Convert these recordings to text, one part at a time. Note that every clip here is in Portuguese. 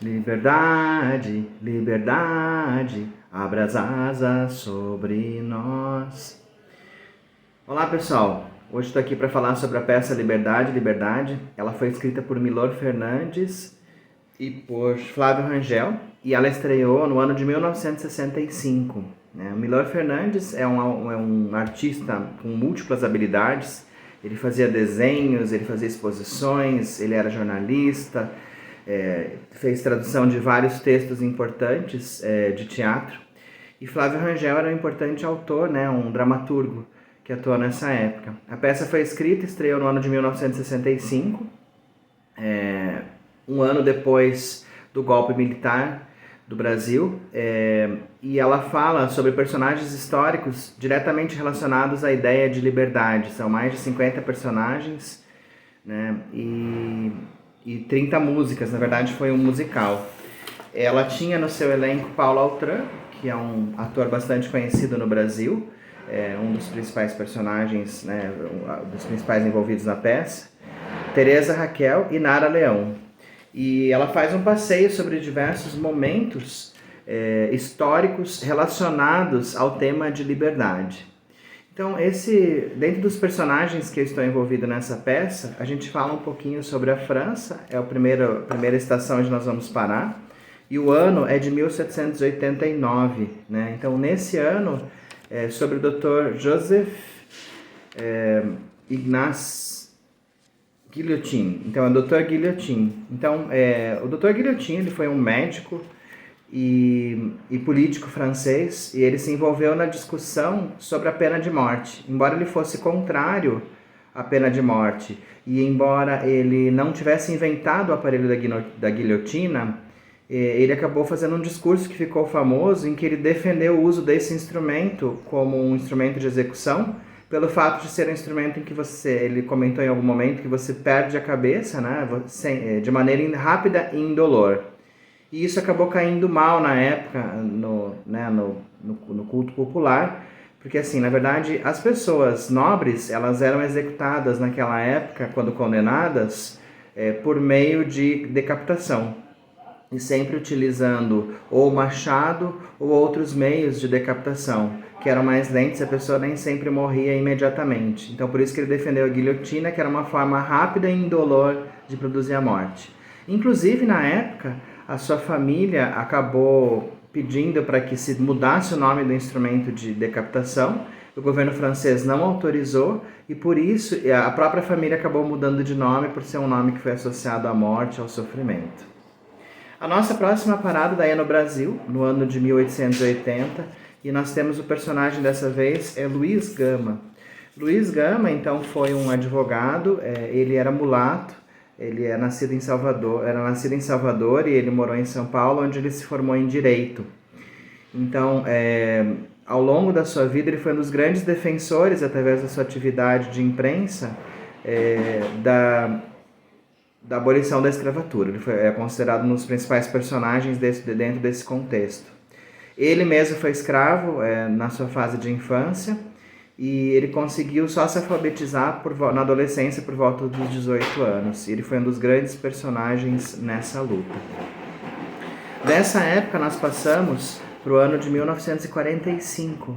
Liberdade, liberdade, abra as asas sobre nós. Olá pessoal, hoje estou aqui para falar sobre a peça Liberdade, Liberdade. Ela foi escrita por Milor Fernandes e por Flávio Rangel e ela estreou no ano de 1965. O Milor Fernandes é um artista com múltiplas habilidades. Ele fazia desenhos, ele fazia exposições, ele era jornalista, fez tradução de vários textos importantes de teatro. E Flávio Rangel era um importante autor, um dramaturgo que atuou nessa época. A peça foi escrita e estreou no ano de 1965, um ano depois do golpe militar do Brasil, e ela fala sobre personagens históricos diretamente relacionados à ideia de liberdade. São mais de 50 personagens, e 30 músicas, na verdade foi um musical. Ela tinha no seu elenco Paulo Autran, que é um ator bastante conhecido no Brasil, um dos principais personagens, dos principais envolvidos na peça, Teresa Raquel e Nara Leão. E ela faz um passeio sobre diversos momentos históricos relacionados ao tema de liberdade. Então, dentro dos personagens que eu estou envolvido nessa peça, a gente fala um pouquinho sobre a França, é a primeira estação onde nós vamos parar, e o ano é de 1789, Então, nesse ano, sobre o Dr. Joseph Ignace Guillotin. Então, é o Dr. Guillotin. Então, o Dr. Guillotin, ele foi um médico e político francês, e ele se envolveu na discussão sobre a pena de morte. Embora ele fosse contrário à pena de morte, e embora ele não tivesse inventado o aparelho da guilhotina, ele acabou fazendo um discurso que ficou famoso, em que ele defendeu o uso desse instrumento como um instrumento de execução, pelo fato de ser um instrumento em que ele comentou em algum momento que você perde a cabeça, de maneira rápida e indolor. E isso acabou caindo mal na época no culto popular, porque assim, na verdade, as pessoas nobres, elas eram executadas naquela época, quando condenadas, por meio de decapitação, e sempre utilizando ou machado ou outros meios de decapitação, que eram mais lentos, a pessoa nem sempre morria imediatamente. Então por isso que ele defendeu a guilhotina, que era uma forma rápida e indolor de produzir a morte. Inclusive, na época, a sua família acabou pedindo para que se mudasse o nome do instrumento de decapitação. O governo francês não autorizou, e por isso a própria família acabou mudando de nome, por ser um nome que foi associado à morte, ao sofrimento. A nossa próxima parada daí é no Brasil, no ano de 1880, e nós temos o personagem dessa vez, Luiz Gama. Luiz Gama, então, foi um advogado, ele era mulato. Ele era nascido em Salvador e ele morou em São Paulo, onde ele se formou em Direito. Então, ao longo da sua vida, ele foi um dos grandes defensores, através da sua atividade de imprensa, da abolição da escravatura. Ele é considerado um dos principais personagens dentro desse contexto. Ele mesmo foi escravo na sua fase de infância, e ele conseguiu só se alfabetizar na adolescência por volta dos 18 anos. Ele foi um dos grandes personagens nessa luta. Dessa época nós passamos para o ano de 1945.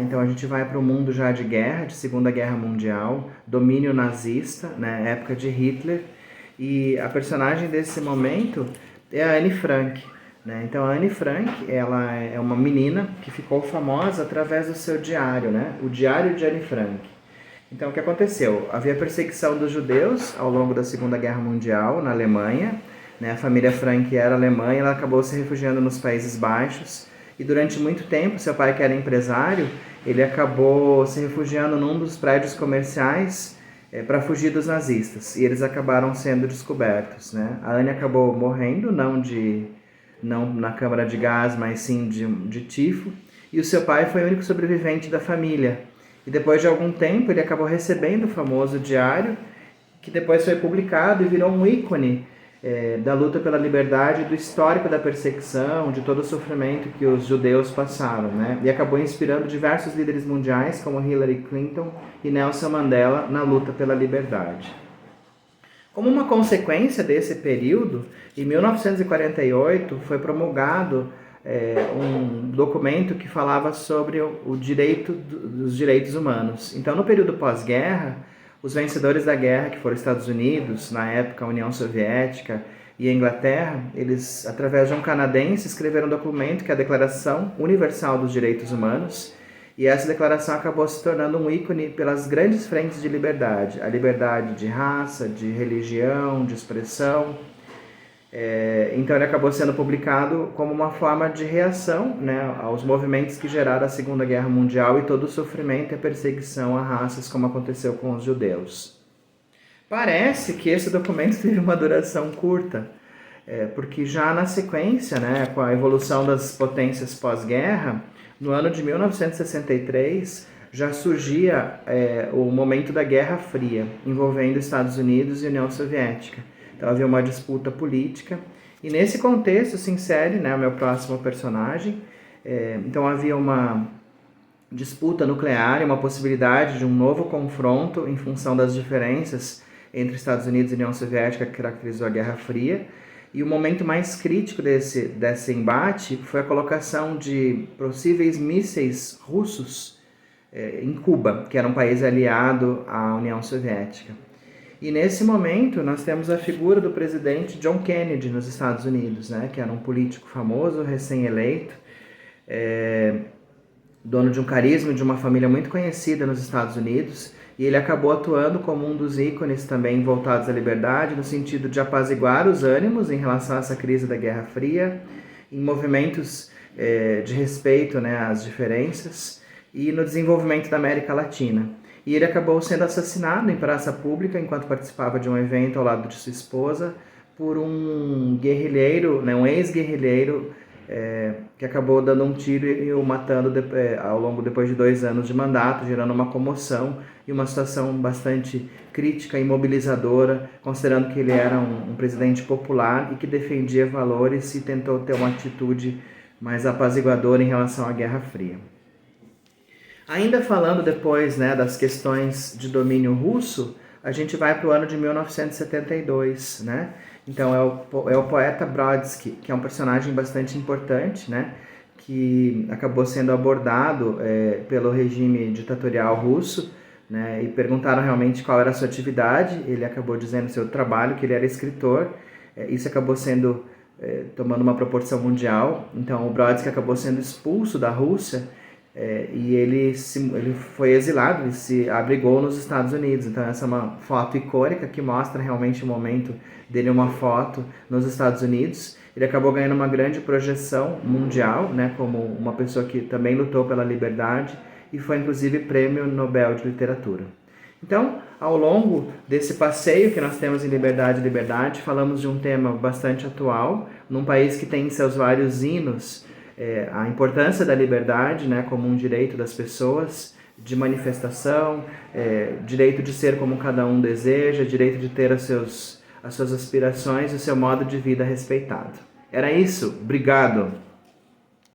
Então a gente vai para o mundo já de guerra, de Segunda Guerra Mundial, domínio nazista, época de Hitler. E a personagem desse momento é a Anne Frank. Então a Anne Frank, ela é uma menina que ficou famosa através do seu diário, o Diário de Anne Frank. Então o que aconteceu? Havia perseguição dos judeus ao longo da Segunda Guerra Mundial na Alemanha. A família Frank era alemã e ela acabou se refugiando nos Países Baixos. E durante muito tempo, seu pai, que era empresário, ele acabou se refugiando num dos prédios comerciais para fugir dos nazistas. E eles acabaram sendo descobertos. A Anne acabou morrendo, não na câmara de gás, mas sim de tifo. E o seu pai foi o único sobrevivente da família. E depois de algum tempo, ele acabou recebendo o famoso diário, que depois foi publicado e virou um ícone da luta pela liberdade, do histórico da perseguição, de todo o sofrimento que os judeus passaram. E acabou inspirando diversos líderes mundiais, como Hillary Clinton e Nelson Mandela, na luta pela liberdade. Como uma consequência desse período, em 1948 foi promulgado um documento que falava sobre o direito dos direitos humanos. Então, no período pós-guerra, os vencedores da guerra, que foram os Estados Unidos, na época a União Soviética e a Inglaterra, eles, através de um canadense, escreveram um documento que é a Declaração Universal dos Direitos Humanos, e essa declaração acabou se tornando um ícone pelas grandes frentes de liberdade, a liberdade de raça, de religião, de expressão. Então ele acabou sendo publicado como uma forma de reação, né, aos movimentos que geraram a Segunda Guerra Mundial e todo o sofrimento e a perseguição a raças, como aconteceu com os judeus. Parece que esse documento teve uma duração curta, porque já na sequência, né, com a evolução das potências pós-guerra, no ano de 1963 já surgia o momento da Guerra Fria, envolvendo Estados Unidos e União Soviética. Então havia uma disputa política, e nesse contexto se insere, né, o meu próximo personagem. Então havia uma disputa nuclear e uma possibilidade de um novo confronto em função das diferenças entre Estados Unidos e União Soviética que caracterizou a Guerra Fria. E o momento mais crítico desse embate foi a colocação de possíveis mísseis russos em Cuba, que era um país aliado à União Soviética. E nesse momento nós temos a figura do presidente John Kennedy nos Estados Unidos, né, que era um político famoso, recém-eleito, dono de um carisma e de uma família muito conhecida nos Estados Unidos, e ele acabou atuando como um dos ícones também voltados à liberdade, no sentido de apaziguar os ânimos em relação a essa crise da Guerra Fria, em movimentos de respeito, né, às diferenças, e no desenvolvimento da América Latina. E ele acabou sendo assassinado em praça pública enquanto participava de um evento ao lado de sua esposa por um guerrilheiro, né, um ex-guerrilheiro, que acabou dando um tiro e o matando depois de 2 anos de mandato, gerando uma comoção e uma situação bastante crítica e mobilizadora, considerando que ele era um presidente popular e que defendia valores e tentou ter uma atitude mais apaziguadora em relação à Guerra Fria. Ainda falando depois, né, das questões de domínio russo, a gente vai para o ano de 1972, né? Então é o poeta Brodsky, que é um personagem bastante importante, né, que acabou sendo abordado pelo regime ditatorial russo, né, e perguntaram realmente qual era a sua atividade. Ele acabou dizendo seu trabalho, que ele era escritor. Isso acabou sendo tomando uma proporção mundial. Então o Brodsky acabou sendo expulso da Rússia, e ele foi exilado, ele se abrigou nos Estados Unidos. Então essa é uma foto icônica que mostra realmente o momento dele, uma foto nos Estados Unidos. Ele acabou ganhando uma grande projeção mundial, né, como uma pessoa que também lutou pela liberdade e foi inclusive Prêmio Nobel de Literatura. Então, ao longo desse passeio que nós temos em Liberdade e Liberdade, falamos de um tema bastante atual, num país que tem em seus vários hinos a importância da liberdade, né, como um direito das pessoas, de manifestação, direito de ser como cada um deseja, direito de ter as suas aspirações e o seu modo de vida respeitado. Era isso, obrigado!